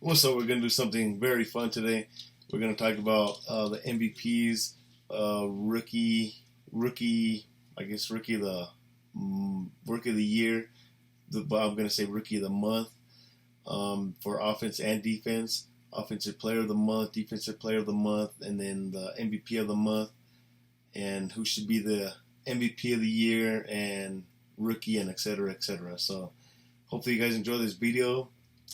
What's up? We're going to do something very fun today. We're going to talk about the MVPs, rookie, I guess rookie of the year. But I'm going to say rookie of the month for offense and defense. Offensive player of the month, defensive player of the month, and then the MVP of the month, and who should be the MVP of the year and rookie, and etc. etc. So hopefully you guys enjoy this video.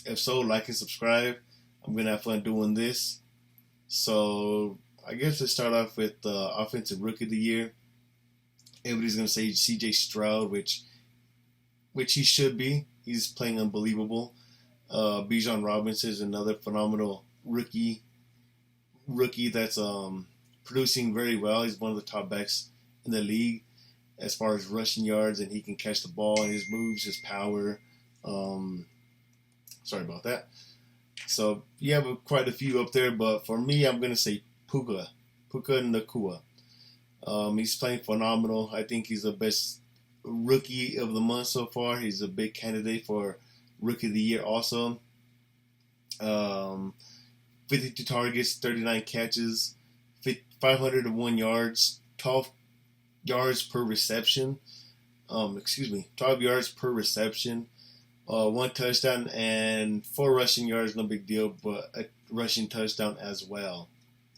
If so, like and subscribe. I'm gonna have fun doing this. So I guess let's start off with the offensive rookie of the year. Everybody's gonna say C.J. Stroud, which he should be. He's playing unbelievable. Bijan Robinson is another phenomenal rookie that's producing very well. He's one of the top backs in the league as far as rushing yards, and he can catch the ball. And his moves, his power. Sorry about that. So you have quite a few up there, but for me, I'm gonna say Puka Nacua. He's playing phenomenal. I think he's the best rookie of the month so far. He's a big candidate for rookie of the year also. 52 targets, 39 catches, 501 yards, 12 yards per reception. 12 yards per reception. One touchdown and 4 rushing yards, no big deal, but a rushing touchdown as well.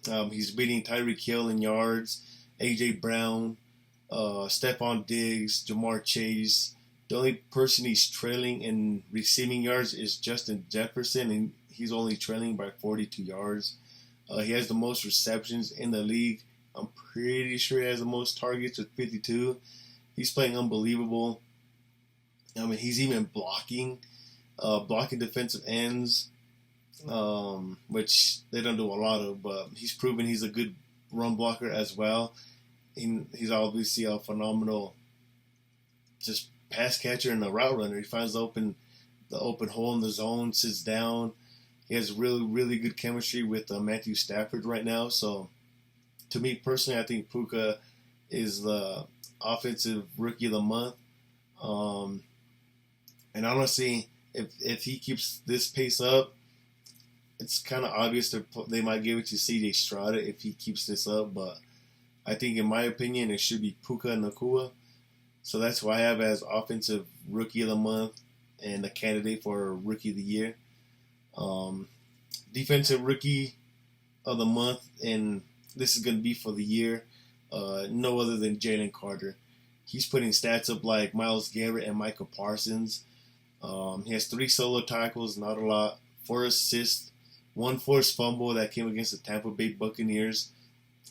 He's beating Tyreek Hill in yards, A.J. Brown, Stephon Diggs, Jamar Chase. The only person he's trailing in receiving yards is Justin Jefferson, and he's only trailing by 42 yards. He has the most receptions in the league. I'm pretty sure he has the most targets with 52. He's playing unbelievable. I mean, he's even blocking defensive ends, which they don't do a lot of, but he's proven he's a good run blocker as well. He's obviously a phenomenal just pass catcher and a route runner. He finds the open hole in the zone, sits down. He has really, really good chemistry with Matthew Stafford right now. So, to me personally, I think Puka is the offensive rookie of the month. And honestly, if he keeps this pace up, it's kind of obvious that they might give it to C.J. Stroud if he keeps this up. But I think, in my opinion, it should be Puka Nacua. So that's who I have as offensive rookie of the month and a candidate for rookie of the year. Defensive rookie of the month, and this is going to be for the year. No other than Jalen Carter. He's putting stats up like Myles Garrett and Micah Parsons. He has 3 solo tackles, not a lot. 4 assists, 1 forced fumble that came against the Tampa Bay Buccaneers.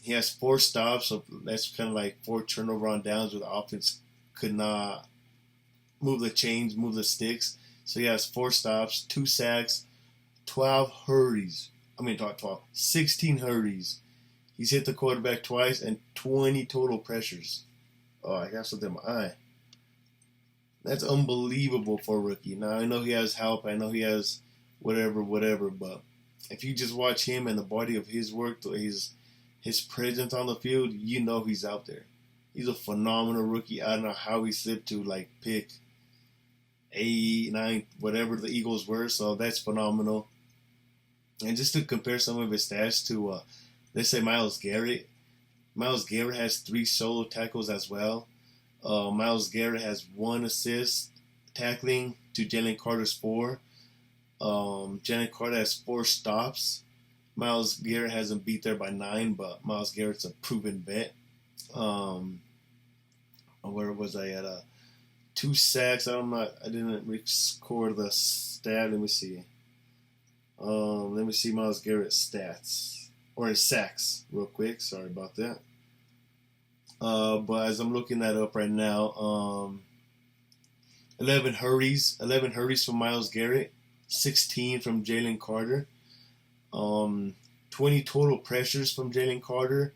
He has 4 stops, so that's kind of like 4 turnover on downs where the offense could not move the chains, move the sticks. So he has 4 stops, 2 sacks, 12 hurries. 16 hurries. He's hit the quarterback twice and 20 total pressures. Oh, I got something in my eye. That's unbelievable for a rookie. Now, I know he has help. I know he has whatever, but if you just watch him and the body of his work, his presence on the field, you know he's out there. He's a phenomenal rookie. I don't know how he slipped to pick 8, 9, whatever the Eagles were. So that's phenomenal. And just to compare some of his stats to, let's say Myles Garrett. Myles Garrett has 3 solo tackles as well. Myles Garrett has 1 assist tackling to Jalen Carter's 4. Jalen Carter has 4 stops. Myles Garrett has him beat there by 9, but Myles Garrett's a proven vet. Where was I at? 2 sacks. I didn't record the stat. Let me see. Let me see Myles Garrett's stats or his sacks real quick. Sorry about that. But as I'm looking that up right now, 11 hurries from Myles Garrett, 16 from Jalen Carter, 20 total pressures from Jalen Carter.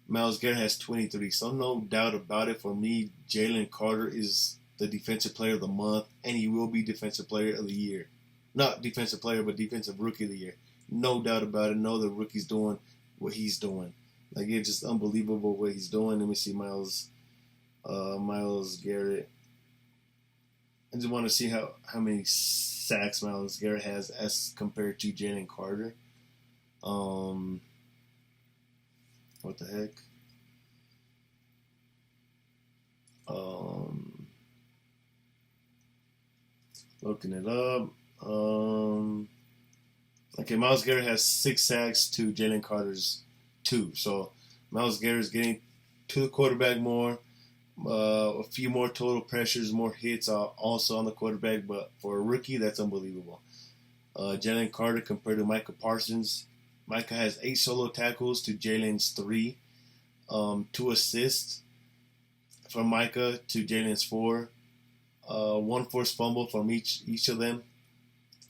Myles Garrett has 23. So no doubt about it, for me, Jalen Carter is the defensive player of the month, and he will be defensive player of the year. Not defensive player, but defensive rookie of the year. No doubt about it. No, the rookie's doing what he's doing. It's just unbelievable what he's doing. Let me see Myles Garrett. I just want to see how many sacks Myles Garrett has as compared to Jalen Carter. Um, what the heck? Um, looking it up. Okay, Myles Garrett has 6 sacks to Jalen Carter's 2. So Myles Garrett is getting to the quarterback more. A few more total pressures, more hits also on the quarterback. But for a rookie, that's unbelievable. Jalen Carter compared to Micah Parsons. Micah has 8 solo tackles to Jalen's 3. 2 assists from Micah to Jalen's 4. 1 forced fumble from each of them.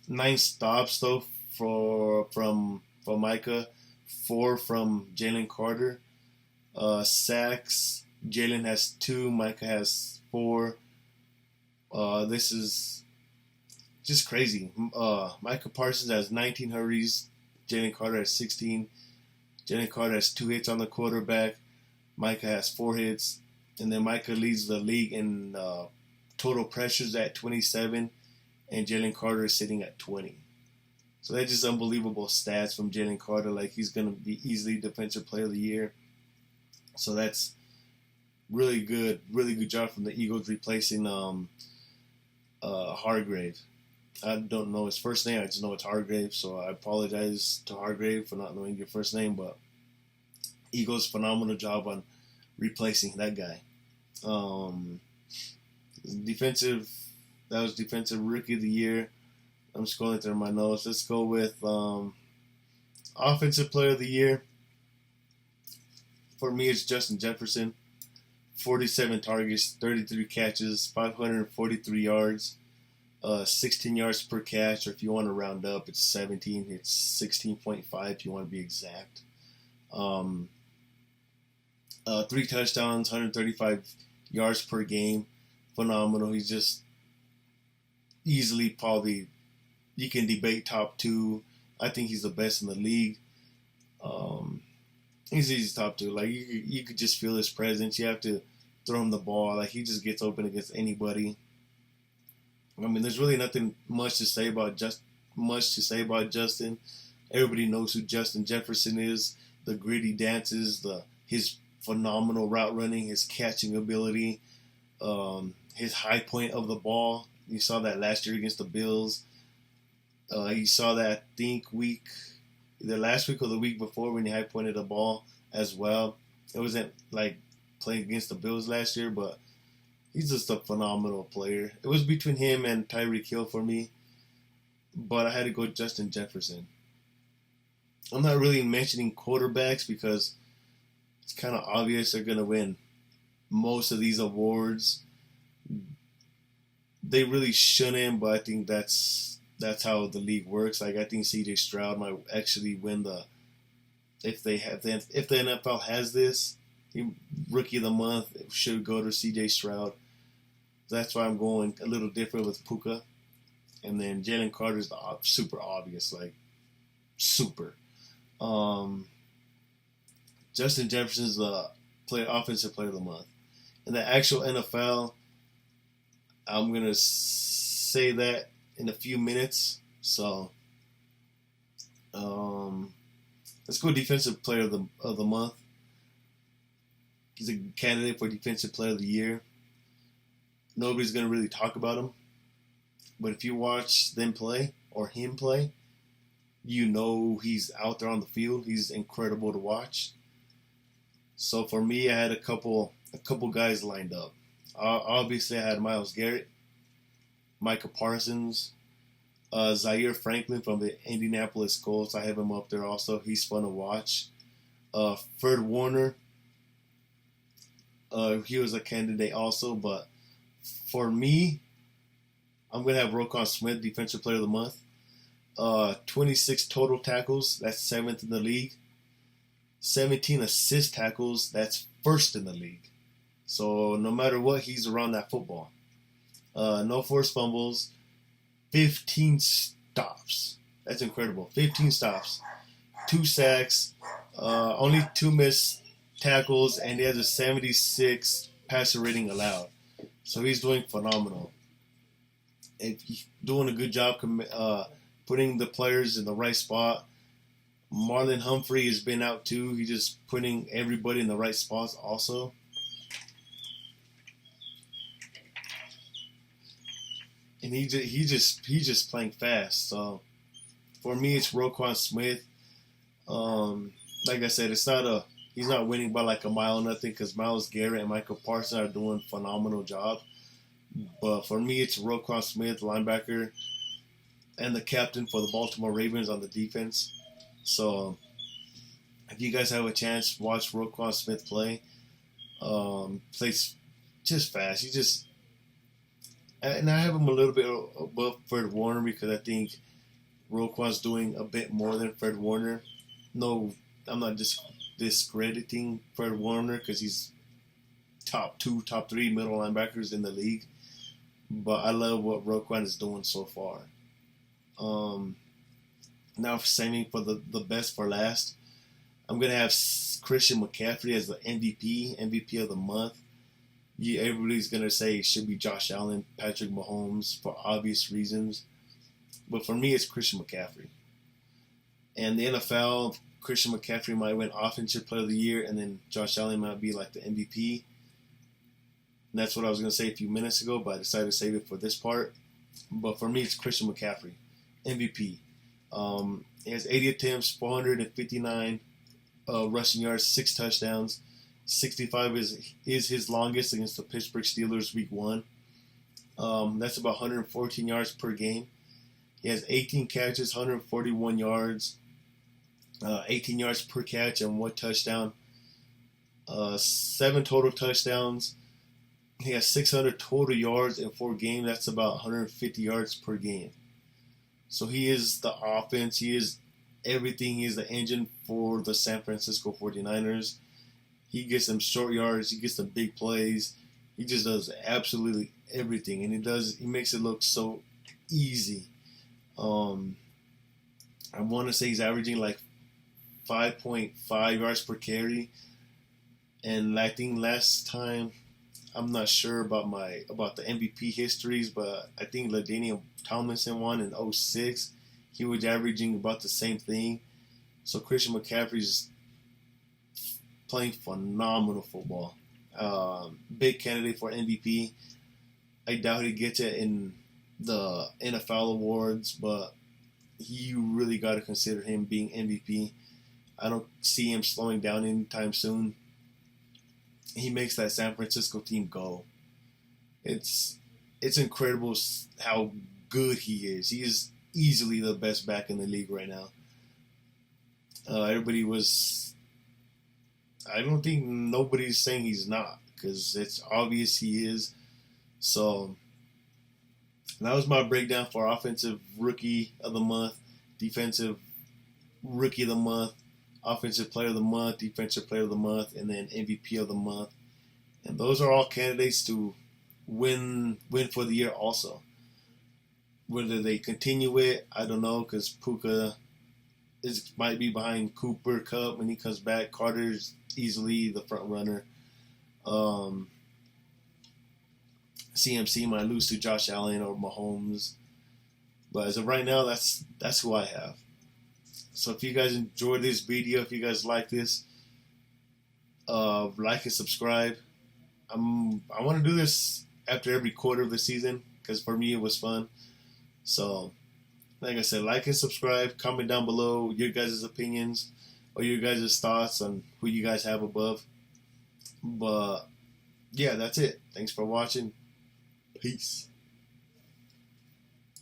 9 stops though from Micah. 4 from Jalen Carter. Sacks. Jalen has 2. Micah has 4. This is just crazy. Micah Parsons has 19 hurries. Jalen Carter has 16. Jalen Carter has 2 hits on the quarterback. Micah has 4 hits. And then Micah leads the league in total pressures at 27. And Jalen Carter is sitting at 20. So that's just unbelievable stats from Jalen Carter. Like, he's going to be easily Defensive Player of the Year. So that's really good job from the Eagles replacing Hargrave. I don't know his first name. I just know it's Hargrave. So I apologize to Hargrave for not knowing your first name. But Eagles, phenomenal job on replacing that guy. That was Defensive Rookie of the Year. I'm scrolling through my notes. Let's go with Offensive Player of the Year. For me, it's Justin Jefferson. 47 targets, 33 catches, 543 yards, 16 yards per catch, or if you want to round up, it's 17. It's 16.5 if you want to be exact. 3 touchdowns, 135 yards per game. Phenomenal. He's just easily probably, you can debate top 2. I think he's the best in the league. He's easy top 2. Like, you could just feel his presence. You have to throw him the ball. Like, he just gets open against anybody. I mean, there's really nothing much to say about Justin. Everybody knows who Justin Jefferson is. The gritty dances, his phenomenal route running, his catching ability, his high point of the ball. You saw that last year against the Bills. You saw that, I think, either last week or the week before when he high pointed the ball as well. It wasn't like playing against the Bills last year, but he's just a phenomenal player. It was between him and Tyreek Hill for me, but I had to go Justin Jefferson. I'm not really mentioning quarterbacks because it's kind of obvious they're going to win most of these awards. They really shouldn't, but I think that's how the league works. Like, I think C.J. Stroud might actually win if the NFL has this. Rookie of the month should go to C.J. Stroud. That's why I'm going a little different with Puka. And then Jalen Carter's super obvious, like super. Justin Jefferson's the offensive player of the month. In the actual NFL, I'm going to say that in a few minutes. So, let's go defensive player of the month. He's a candidate for defensive player of the year. Nobody's going to really talk about him. But if you watch them play or him play, you know he's out there on the field. He's incredible to watch. So for me, I had a couple guys lined up. Obviously, I had Myles Garrett, Micah Parsons, Zaire Franklin from the Indianapolis Colts. I have him up there also. He's fun to watch. Fred Warner, he was a candidate also, but for me, I'm going to have Roquan Smith, Defensive Player of the Month. 26 total tackles, that's 7th in the league. 17 assist tackles, that's 1st in the league. So no matter what, he's around that football. No forced fumbles, 15 stops. That's incredible. 15 stops, 2 sacks, only 2 missed tackles, and he has a 76 passer rating allowed. So he's doing phenomenal. if he's doing a good job putting the players in the right spot. Marlon Humphrey has been out too. He's just putting everybody in the right spots also. And he's just playing fast. So for me, it's Roquan Smith. Like I said, he's not winning by like a mile or nothing because Myles Garrett and Michael Parsons are doing a phenomenal job. But for me, it's Roquan Smith, linebacker, and the captain for the Baltimore Ravens on the defense. So if you guys have a chance, watch Roquan Smith play. Plays just fast. And I have him a little bit above Fred Warner because I think Roquan's doing a bit more than Fred Warner. No, I'm not just discrediting Fred Warner because he's top 2, top 3 middle linebackers in the league. But I love what Roquan is doing so far. Now saving for the best for last, I'm going to have Christian McCaffrey as the MVP of the month. Everybody's going to say it should be Josh Allen, Patrick Mahomes for obvious reasons. But for me, it's Christian McCaffrey. And the NFL, Christian McCaffrey might win Offensive Player of the Year, and then Josh Allen might be like the MVP. And that's what I was going to say a few minutes ago, but I decided to save it for this part. But for me, it's Christian McCaffrey, MVP. He has 80 attempts, 459 rushing yards, 6 touchdowns. 65 is his longest against the Pittsburgh Steelers week 1. That's about 114 yards per game. He has 18 catches, 141 yards, 18 yards per catch, and 1 touchdown. 7 total touchdowns. He has 600 total yards in 4 games. That's about 150 yards per game. So he is the offense. He is everything. He is the engine for the San Francisco 49ers. He gets them short yards. He gets them big plays. He just does absolutely everything, and he makes it look so easy. I want to say he's averaging like 5.5 yards per carry, and I think last time, I'm not sure about the MVP histories, but I think LaDainian Tomlinson won in 2006. He was averaging about the same thing. So Christian McCaffrey's playing phenomenal football. Big candidate for MVP. I doubt he gets it in the NFL awards, but you really got to consider him being MVP. I don't see him slowing down anytime soon. He makes that San Francisco team go. It's incredible how good he is. He is easily the best back in the league right now. I don't think nobody's saying he's not, because it's obvious he is. So that was my breakdown for Offensive Rookie of the Month, Defensive Rookie of the Month, Offensive Player of the Month, Defensive Player of the Month, and then MVP of the Month. And those are all candidates to win for the year also. Whether they continue it, I don't know, because Puka might be behind Cooper Kupp when he comes back. Carter's easily the front runner. CMC might lose to Josh Allen or Mahomes. But as of right now, that's who I have. So if you guys enjoyed this video, if you guys like this, like and subscribe. I want to do this after every quarter of the season because for me it was fun. So, like I said, like and subscribe. Comment down below your guys' opinions or your guys' thoughts on who you guys have above. But yeah, that's it. Thanks for watching. Peace.